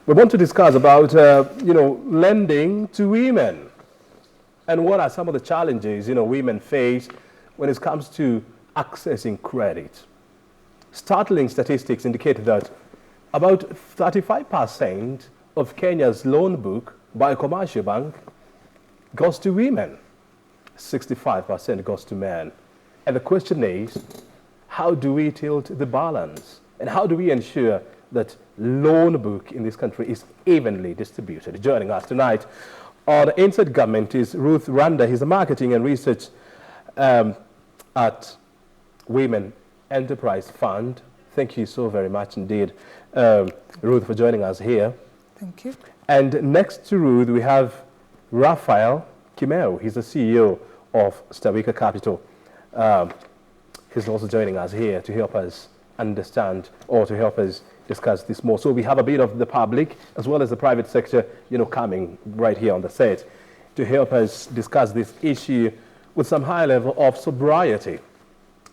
We want to discuss about, lending to women. And what are some of the challenges, women face when it comes to accessing credit? Startling statistics indicate that about 35% of Kenya's loan book by a commercial bank goes to women. 65% goes to men. And the question is, how do we tilt the balance? And how do we ensure that loan book in this country is evenly distributed? Joining us tonight on Inside Government is Ruth Randa. He's a marketing and research at Women Enterprise Fund. Thank you so very much indeed, Ruth, for joining us here. Thank you. And next to Ruth, we have Raphael. Kimeu. He's the CEO of Stawika Capital. He's also joining us here to help us understand or to help us discuss this more. So we have a bit of the public as well as the private sector, coming right here on the set to help us discuss this issue with some high level of sobriety.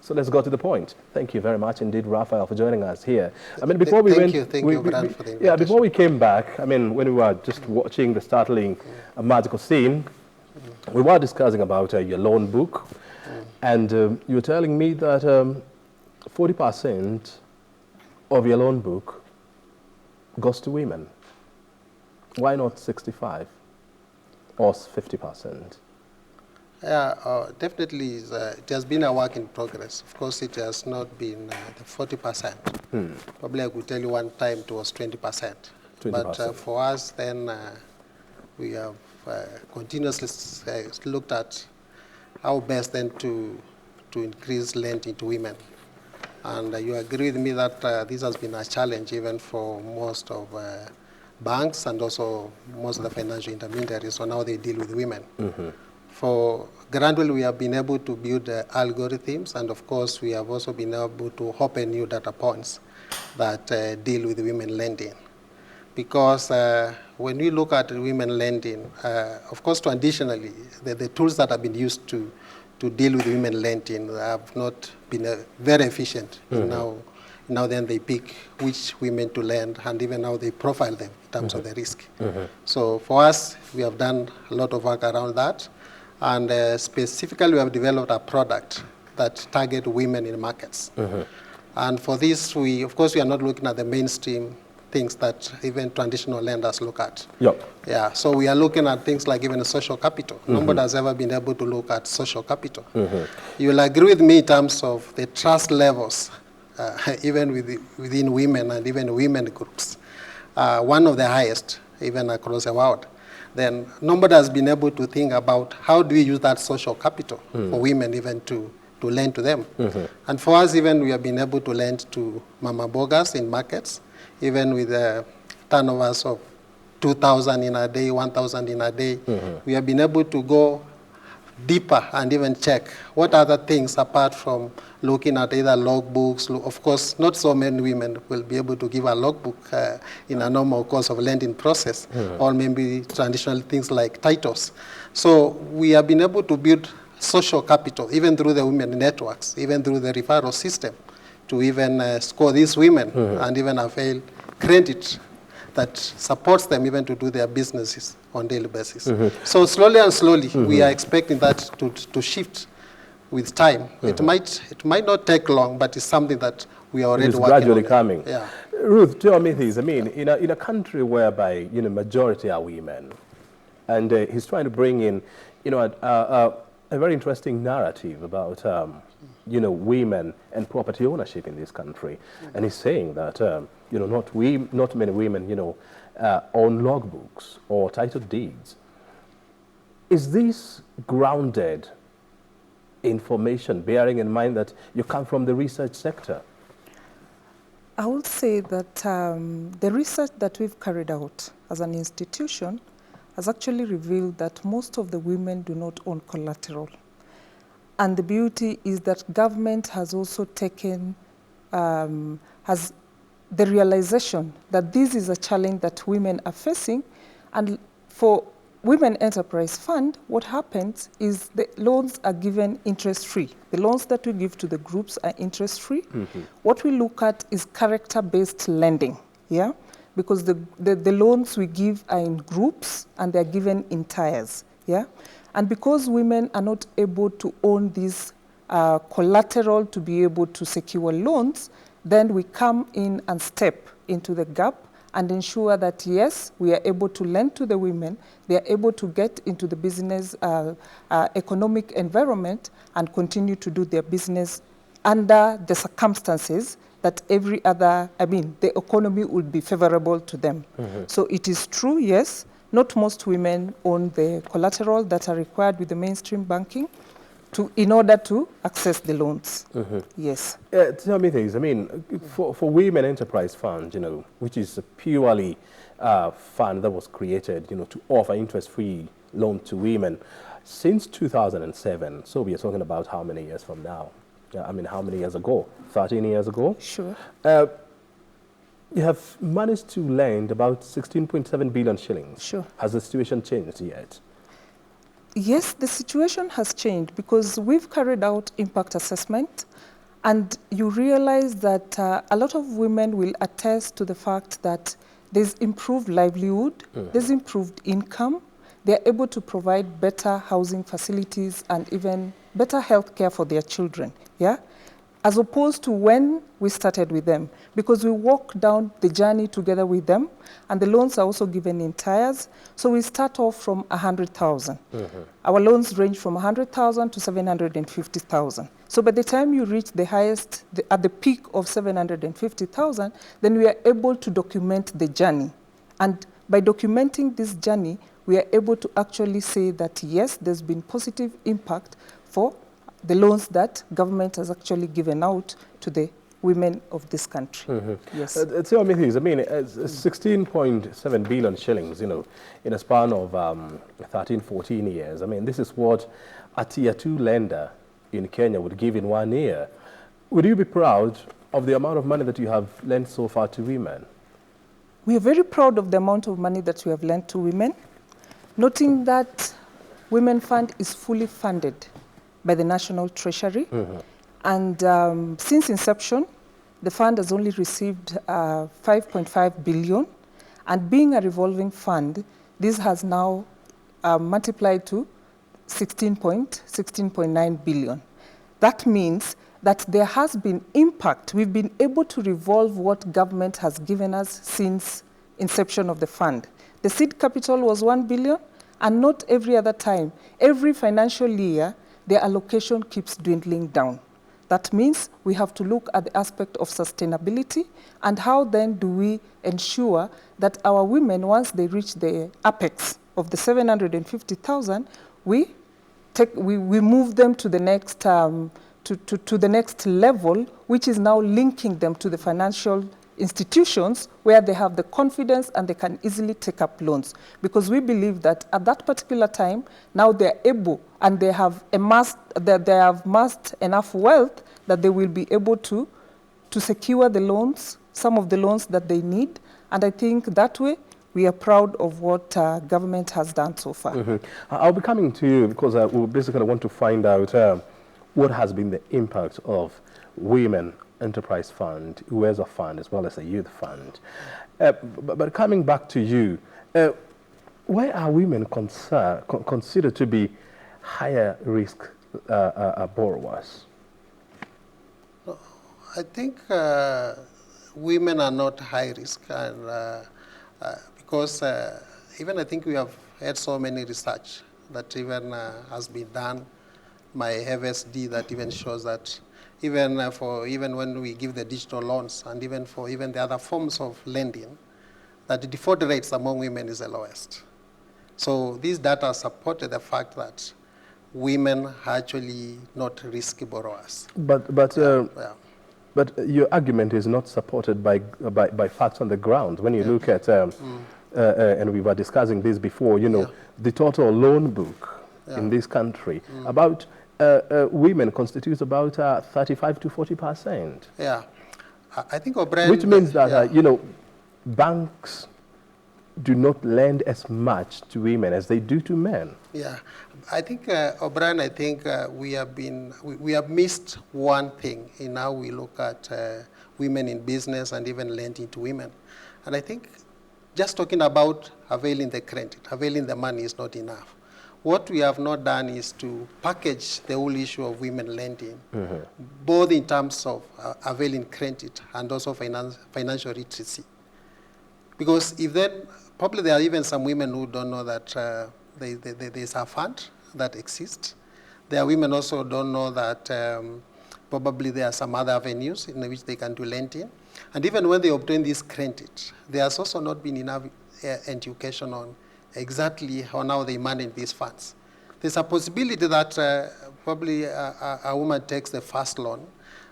So let's go to the point. Thank you very much indeed, Raphael, for joining us here. I mean, before we went, thank you, Brad, for the invitation. Before we came back, I mean, when we were just watching the startling magical scene, we were discussing about your loan book, and you were telling me that 40% of your loan book goes to women. Why not 65 or 50%? Yeah, definitely it has been a work in progress. Of course, it has not been the 40%. Probably I could tell you one time it was 20%. But for us, then we have continuously looked at how best then to increase lending to women. And you agree with me that this has been a challenge even for most of banks and also most of the financial intermediaries on how they deal with women. For gradually, we have been able to build algorithms, and of course, we have also been able to open new data points that deal with women lending. Because when we look at women lending, of course, traditionally, the tools that have been used to deal with women lending have not been very efficient. Now then they pick which women to lend and even how they profile them in terms of the risk. So for us, we have done a lot of work around that. And specifically, we have developed a product that targets women in markets. And for this, of course, we are not looking at the mainstream things that even traditional lenders look at. Yeah, so we are looking at things like even social capital. Nobody has ever been able to look at social capital. You will agree with me in terms of the trust levels, even within women and even women groups, one of the highest even across the world. Then nobody has been able to think about how do we use that social capital for women even to lend to them. And for us, even we have been able to lend to mama bogas in markets, even with turnovers of 2,000 in a day, 1,000 in a day. We have been able to go deeper and even check what other things apart from looking at either logbooks. Of course, not so many women will be able to give a logbook in a normal course of lending process, or maybe traditional things like titles. So we have been able to build social capital, even through the women networks, even through the referral system, to even score these women and even avail credit that supports them even to do their businesses on a daily basis. So slowly and slowly, we are expecting that to shift with time. It might not take long, but it's something that we are already working on. It's gradually coming. Yeah. Ruth, tell me this. I mean, in a country whereby majority are women, and he's trying to bring in a very interesting narrative about women and property ownership in this country, and he's saying that not many women own logbooks or title deeds. Is this grounded information, bearing in mind that you come from the research sector? I would say that the research that we've carried out as an institution has actually revealed that most of the women do not own collateral. And the beauty is that government has also taken, has the realization that this is a challenge that women are facing. And for Women Enterprise Fund, what happens is the loans are given interest-free. The loans that we give to the groups are interest-free. What we look at is character-based lending. Yeah. because the loans we give are in groups and they're given in tiers. Yeah? And because women are not able to own this collateral to be able to secure loans, then we come in and step into the gap and ensure that, yes, we are able to lend to the women, they are able to get into the business economic environment and continue to do their business under the circumstances that the economy would be favorable to them. So it is true, yes, not most women own the collateral that are required with the mainstream banking in order to access the loans. Yes. Tell me things. I mean, for Women Enterprise Fund, which is a purely fund that was created, to offer interest-free loan to women since 2007. So we are talking about how many years from now? How many years ago? 13 years ago? Sure. You have managed to lend about 16.7 billion shillings. Sure. Has the situation changed yet? Yes, the situation has changed because we've carried out impact assessment, and you realize that a lot of women will attest to the fact that there's improved livelihood, there's improved income, they're able to provide better housing facilities and even better health care for their children, yeah? As opposed to when we started with them, because we walk down the journey together with them, and the loans are also given in tiers. So we start off from 100,000. Our loans range from 100,000 to 750,000. So by the time you reach the highest, at the peak of 750,000, then we are able to document the journey. And by documenting this journey, we are able to actually say that, yes, there's been positive impact for the loans that government has actually given out to the women of this country. Yes. Tell me things. 16.7 billion shillings, in a span of 13, 14 years. This is what a tier 2 lender in Kenya would give in 1 year. Would you be proud of the amount of money that you have lent so far to women? We are very proud of the amount of money that we have lent to women, noting that Women Fund is fully funded by the National Treasury. And since inception, the fund has only received 5.5 billion. And being a revolving fund, this has now multiplied to 16.9 billion. That means that there has been impact. We've been able to revolve what government has given us since inception of the fund. The seed capital was 1 billion, and not every other time. Every financial year, the allocation keeps dwindling down. That means we have to look at the aspect of sustainability and how then do we ensure that our women, once they reach the apex of the 750,000, we move them to the next to the next level, which is now linking them to the financial institutions where they have the confidence and they can easily take up loans. Because we believe that at that particular time, now they're able and they have amassed enough wealth that they will be able to secure the loans, some of the loans that they need. And I think that way, we are proud of what government has done so far. I'll be coming to you because we basically want to find out what has been the impact of Women Enterprise Fund, Uwezo Fund, as well as the Youth Fund. But coming back to you, why are women considered to be higher risk borrowers? I think women are not high risk, and because even I think we have had so many research that even has been done by FSD that even shows that even when we give the digital loans and even for even the other forms of lending, that the default rates among women is the lowest. So these data supported the fact that women are actually not risky borrowers. But your argument is not supported by facts on the ground. When you look at, and we were discussing this before, the total loan book in this country, about women constitutes about 35 to 40%. Yeah, I think O'Brien... Which means that, banks do not lend as much to women as they do to men. Yeah, I think, O'Brien, I think we have missed one thing in how we look at women in business and even lending to women. And I think just talking about availing the credit, availing the money is not enough. What we have not done is to package the whole issue of women lending, both in terms of availing credit and also financial literacy. Because if then, probably there are even some women who don't know that there's a fund that exists. There are women also who don't know that probably there are some other avenues in which they can do lending. And even when they obtain this credit, there has also not been enough education on exactly how they manage these funds. There's a possibility that probably a woman takes the first loan,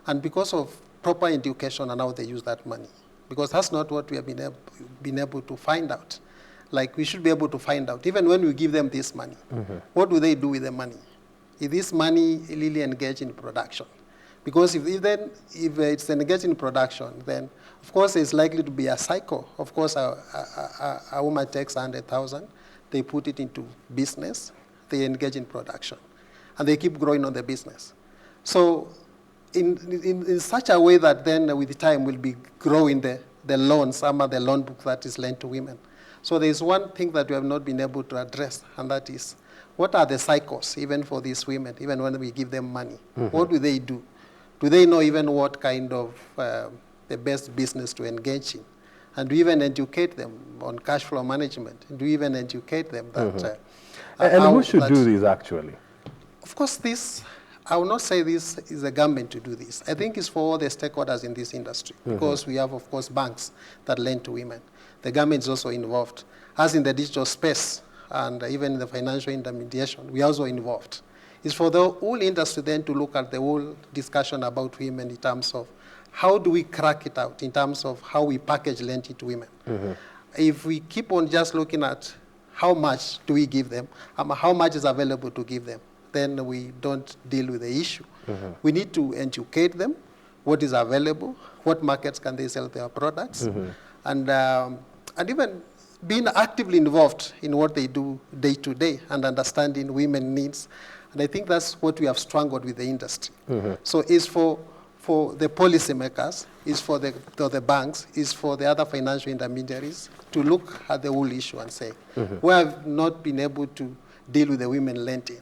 and because of proper education on how they use that money, because that's not what we have been able to find out. Like, we should be able to find out, even when we give them this money, what do they do with the money? Is this money really engaged in production? Because if it's engaged in production, then of course it's likely to be a cycle. Of course, a woman takes 100,000, they put it into business, they engage in production, and they keep growing on the business. So in such a way that then with time we'll be growing the loans, some of the loan book that is lent to women. So there's one thing that we have not been able to address, and that is, what are the cycles even for these women, even when we give them money? What do they do? Do they know even what kind of the best business to engage in? And do we even educate them on cash flow management? Do we even educate them that... and who should do this, actually? Of course, I will not say this is the government to do this. I think it's for all the stakeholders in this industry, because we have, of course, banks that lend to women. The government is also involved. As in the digital space and even in the financial intermediation, we are also involved. It's for the whole industry then to look at the whole discussion about women in terms of how do we crack it out, in terms of how we package lending to women. If we keep on just looking at how much do we give them, how much is available to give them, then we don't deal with the issue. We need to educate them, what is available, what markets can they sell their products, and even being actively involved in what they do day to day and understanding women's needs. And I think that's what we have struggled with the industry. So it's for the policymakers, it's for the banks, it's for the other financial intermediaries to look at the whole issue and say, we have not been able to deal with the women lending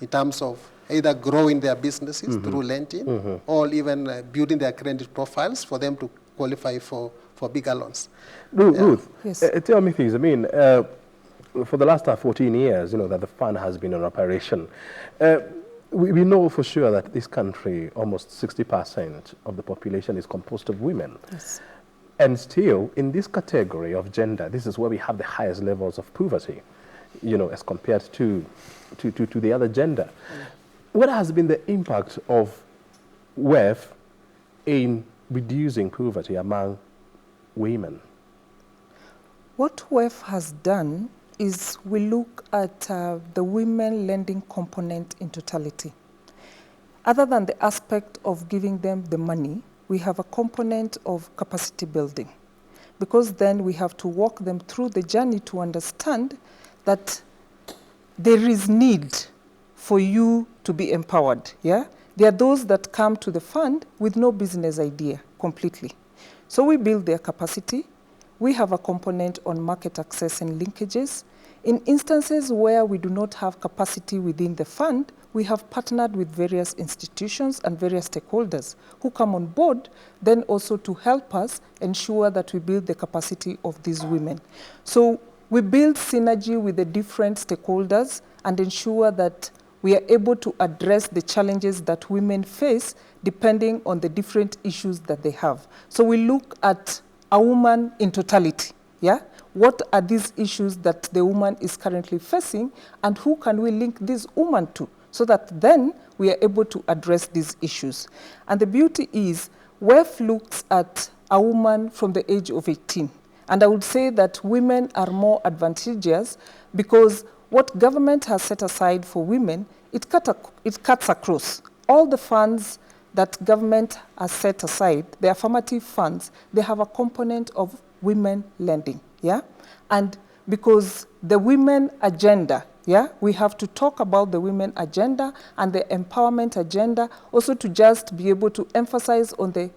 in terms of either growing their businesses through lending or even building their credit profiles for them to qualify for bigger loans. Ruth, Yes. Tell me things. I mean, for the last 14 years, that the fund has been in operation. We know for sure that this country, almost 60% of the population is composed of women. Yes. And still, in this category of gender, this is where we have the highest levels of poverty, as compared to the other gender. What has been the impact of WEF in reducing poverty among women? What WEF has done is we look at the women lending component in totality. Other than the aspect of giving them the money, we have a component of capacity building, because then we have to walk them through the journey to understand that there is need for you to be empowered. Yeah? There are those that come to the fund with no business idea completely. So we build their capacity. We have a component on market access and linkages. In instances where we do not have capacity within the fund, we have partnered with various institutions and various stakeholders who come on board, then also to help us ensure that we build the capacity of these women. So we build synergy with the different stakeholders and ensure that we are able to address the challenges that women face depending on the different issues that they have. So we look at a woman in totality, yeah? What are these issues that the woman is currently facing, and who can we link this woman to, so that then we are able to address these issues. And the beauty is, WEF looks at a woman from the age of 18. And I would say that women are more advantageous because what government has set aside for women, it cuts across. All the funds that government has set aside, the affirmative funds, they have a component of women lending, yeah? And because the women agenda, yeah, we have to talk about the women agenda and the empowerment agenda, also to just be able to emphasize on the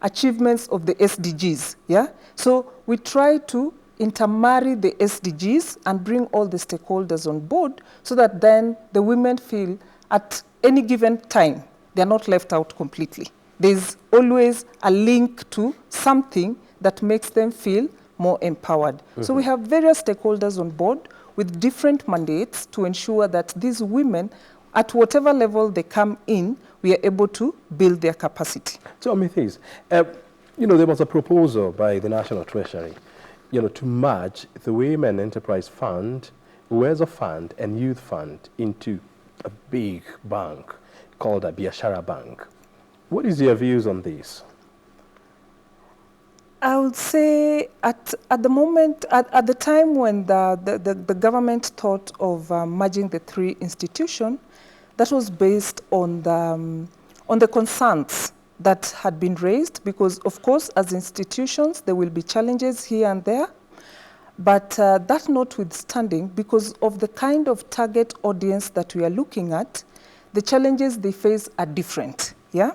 achievements of the SDGs. Yeah? So we try to intermarry the SDGs and bring all the stakeholders on board so that then the women feel at any given time they're not left out completely. There's always a link to something that makes them feel more empowered. So we have various stakeholders on board with different mandates to ensure that these women, at whatever level they come in, we are able to build their capacity. So, Amethyst, there was a proposal by the National Treasury, to merge the Women Enterprise Fund, Uwezo Fund, and Youth Fund into a big bank called a Biashara Bank. What is your views on this? I would say at the moment, at the time when the government thought of merging the three institutions, that was based on the concerns that had been raised, because of course as institutions there will be challenges here and there, but that notwithstanding, because of the kind of target audience that we are looking at, the challenges they face are different. Yeah?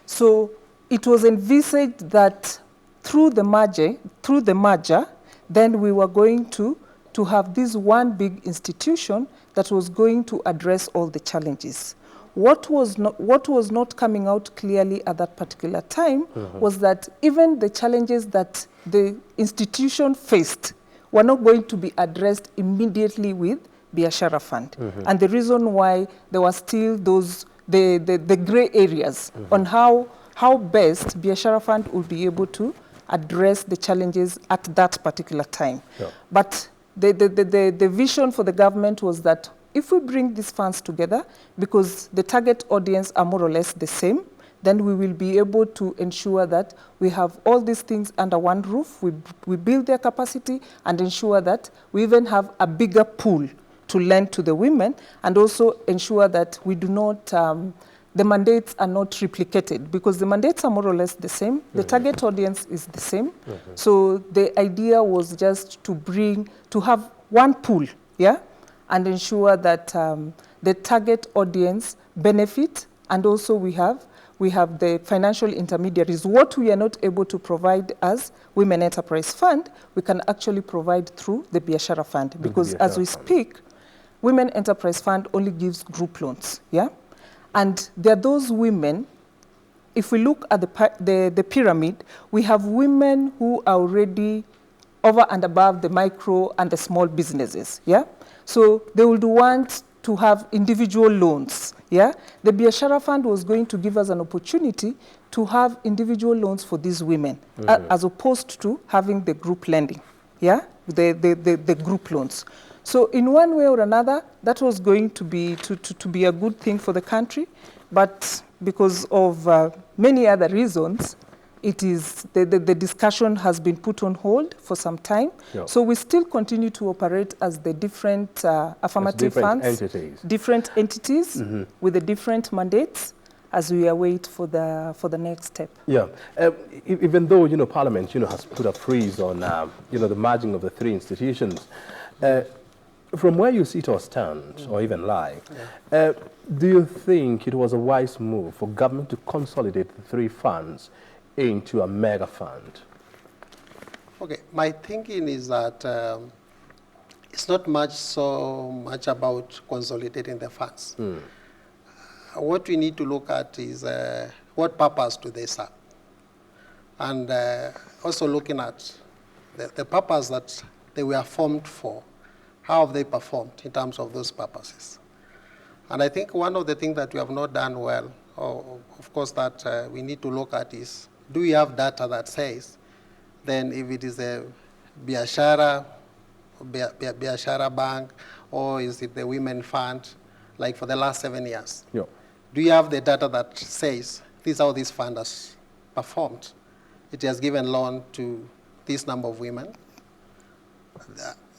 So it was envisaged that through the merger, then we were going to have this one big institution that was going to address all the challenges. What was not coming out clearly at that particular time was that even the challenges that the institution faced were not going to be addressed immediately with Biashara Fund. And the reason why there were still the gray areas on how best Biashara Fund would be able to address the challenges at that particular time. Yeah. But the vision for the government was that if we bring these funds together, because the target audience are more or less the same, then we will be able to ensure that we have all these things under one roof, we build their capacity and ensure that we even have a bigger pool to lend to the women, and also ensure that we do not, the mandates are not replicated, because the mandates are more or less the same, the target audience is the same. So the idea was just to have one pool, yeah, and ensure that the target audience benefit, and also we have the financial intermediaries. What we are not able to provide as Women Enterprise Fund, we can actually provide through the Biashara Fund, because as we speak, Women Enterprise Fund only gives group loans, yeah? And there are those women, if we look at the pyramid, we have women who are already over and above the micro and the small businesses, yeah? So they would want to have individual loans, yeah? The Biashara Fund was going to give us an opportunity to have individual loans for these women, as opposed to having the group lending, yeah? The group loans. So in one way or another, that was going to be a good thing for the country, but because of many other reasons, it is the discussion has been put on hold for some time. Yeah. So we still continue to operate as the different affirmative funds, different entities with the different mandates, as we await for the next step. Yeah, even though Parliament has put a freeze on the merging of the three institutions. From where you sit or stand, or even lie, do you think it was a wise move for government to consolidate the three funds into a mega fund? Okay, my thinking is that it's not so much about consolidating the funds. What we need to look at is what purpose do they serve? And also looking at the purpose that they were formed for. How have they performed in terms of those purposes? And I think one of the things that we have not done well, of course, that we need to look at is, do we have data that says, then if it is a Biashara Bank, or is it the Women Fund, like for the last 7 years? Yeah. Do you have the data that says, this is how this fund has performed? It has given loan to this number of women.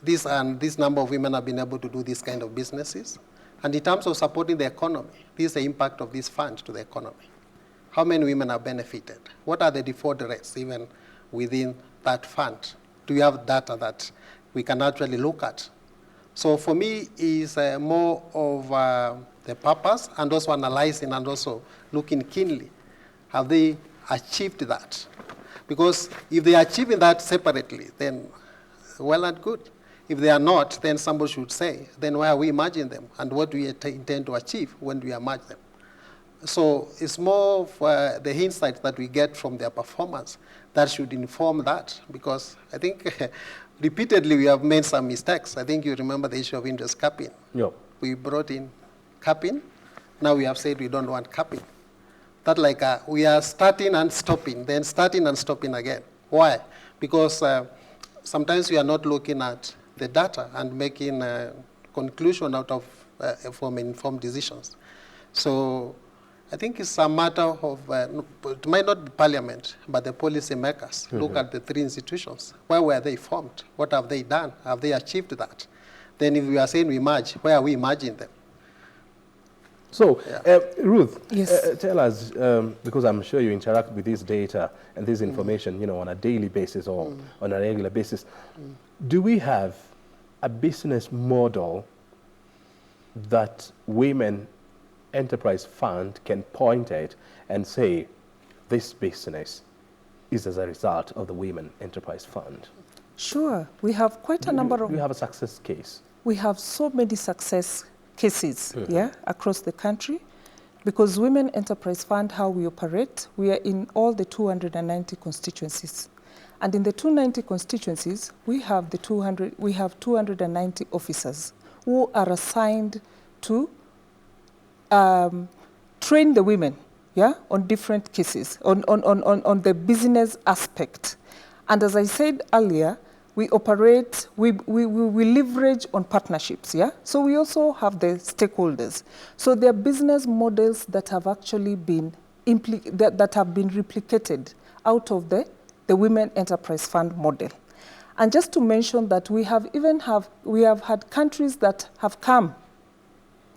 This number of women have been able to do this kind of businesses. And in terms of supporting the economy, this is the impact of this fund to the economy. How many women have benefited? What are the default rates even within that fund? Do you have data that we can actually look at? So for me, it's more of the purpose, and also analyzing and also looking keenly. Have they achieved that. Because if they are achieving that separately, then well and good. If they are not, then somebody should say, then why are we merging them? And what do we intend to achieve when we merge them? So it's more of the insight that we get from their performance that should inform that, because I think repeatedly we have made some mistakes. I think you remember the issue of interest capping. Yep. We brought in capping. Now we have said we don't want capping. That like we are starting and stopping, then starting and stopping again. Why? Because sometimes we are not looking at the data and making a conclusion out of from informed decisions. So I think it's a matter of, it might not be parliament, but the policy makers. Look at the three institutions. Where were they formed? What have they done? Have they achieved that? Then if we are saying we merge, where are we merging them? So, Ruth, Yes. tell us, because I'm sure you interact with this data and this information, you know, on a daily basis or on a regular basis. Do we have a business model that Women Enterprise Fund can point at and say, this business is as a result of the Women Enterprise Fund? Sure. We have quite a number of... Do you have a success case? We have so many success cases across the country, because Women Enterprise Fund, how we operate, we are in all the 290 constituencies. And in the 290 constituencies, we have 290 officers who are assigned to train the women on different cases, on the business aspect. And as I said earlier, we operate, we leverage on partnerships, So we also have the stakeholders. So there are business models that have actually been that have been replicated out of the Women Enterprise Fund model. And just to mention that we have had countries that have come,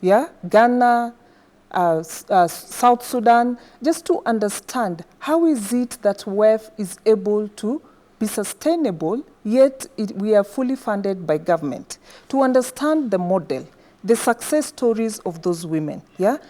Ghana, South Sudan, just to understand how is it that WEF is able to be sustainable, yet we are fully funded by government, to understand the model, the success stories of those women.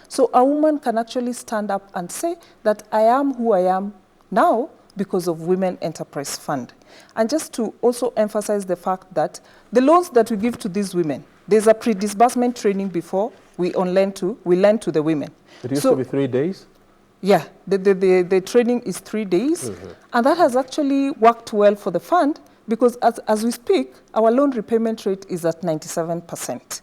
So a woman can actually stand up and say that I am who I am now because of Women Enterprise Fund. And just to also emphasize the fact that the loans that we give to these women, there's a pre-disbursement training before we lend to the women. It used to be 3 days? Yeah, the training is 3 days, and that has actually worked well for the fund, because as we speak, our loan repayment rate is at 97%.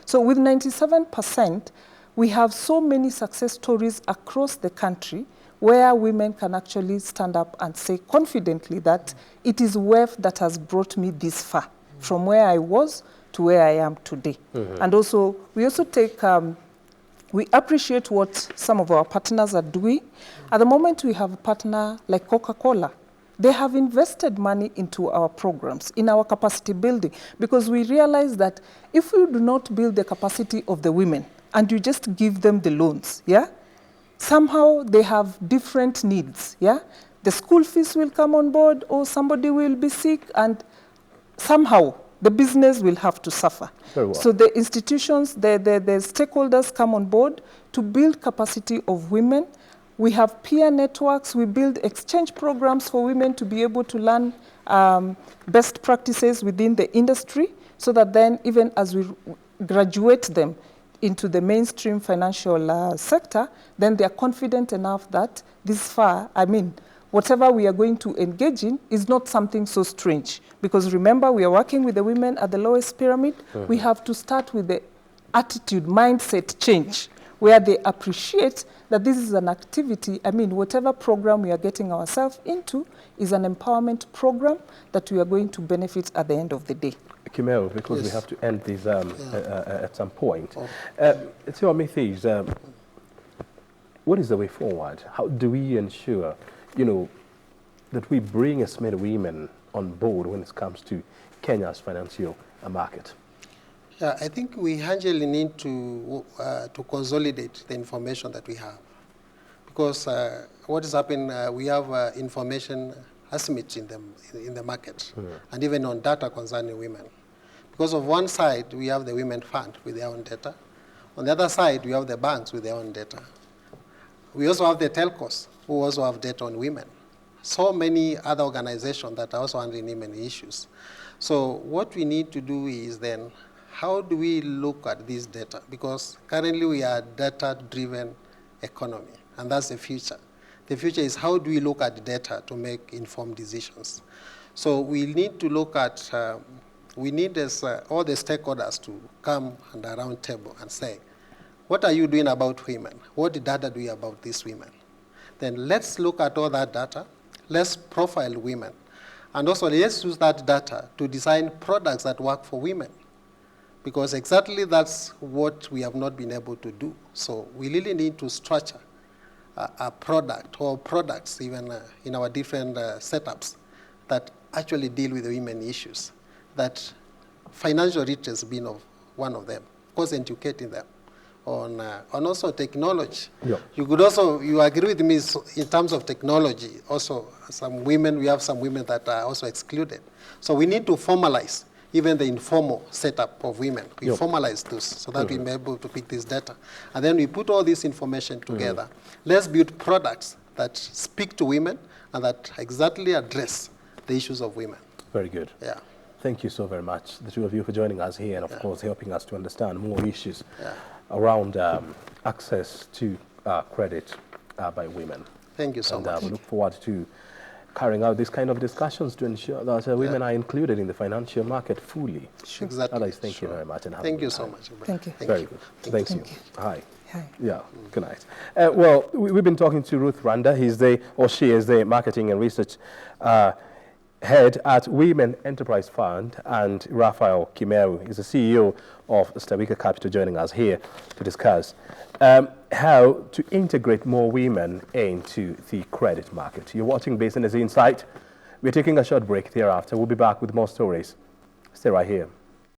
So with 97%, we have so many success stories across the country where women can actually stand up and say confidently that it is WEF that has brought me this far, from where I was to where I am today. And also, we also take, we appreciate what some of our partners are doing. At the moment, we have a partner like Coca-Cola. They have invested money into our programs, in our capacity building, because we realize that if we do not build the capacity of the women and you just give them the loans, somehow they have different needs, The school fees will come on board, or somebody will be sick, and somehow the business will have to suffer. Very well. So the institutions, the stakeholders come on board to build capacity of women. We have peer networks. We build exchange programs for women to be able to learn best practices within the industry, so that then even as we graduate them into the mainstream financial sector, then they are confident enough that this far, whatever we are going to engage in is not something so strange. Because remember, we are working with the women at the lowest pyramid. We have to start with the attitude, mindset change, where they appreciate that this is an activity. Whatever program we are getting ourselves into is an empowerment program that we are going to benefit at the end of the day. Kimeu, because we have to end this at some point. Tell me, things, what is the way forward? How do we ensure, that we bring as many women on board when it comes to Kenya's financial market? Yeah, I think we actually need to consolidate the information that we have, because what is happening, we have information asymmetry in the market, and even on data concerning women. Because of one side, we have the Women Fund with their own data. On the other side, we have the banks with their own data. We also have the telcos who also have data on women. So many other organizations that are also handling women issues. So what we need to do is then, how do we look at this data? Because currently we are a data-driven economy, and that's the future. The future is how do we look at data to make informed decisions? So we need to look at, we need all the stakeholders to come and a round table and say, what are you doing about women? What data do you have about these women? Then let's look at all that data. Let's profile women. And also let's use that data to design products that work for women. Because exactly that's what we have not been able to do. So we really need to structure a product or products even in our different setups that actually deal with the women issues. That financial literacy has been one of them. Of course, educating them on also technology. Yep. You agree with me in terms of technology. Also, we have some women that are also excluded. So we need to formalize even the informal setup of women. We formalize this so that we're able to pick this data. And then we put all this information together. Let's build products that speak to women and that exactly address the issues of women. Very good. Yeah. Thank you so very much, the two of you, for joining us here and, of course, helping us to understand more issues around access to credit by women. Thank you so much. We look forward to carrying out these kind of discussions to ensure that women are included in the financial market fully. Sure. Exactly. Otherwise, thank you very much. And thank you so much. Thank you. Very good. Thank you. Hi. Hi. Yeah, good night. Well, we've been talking to Ruth Randa. She is the marketing and research head at Women Enterprise Fund, and Raphael Kimeu is the CEO of Stawika Capital, joining us here to discuss how to integrate more women into the credit market. You're watching Business Insight. We're taking a short break. Thereafter, we'll be back with more stories. Stay right here.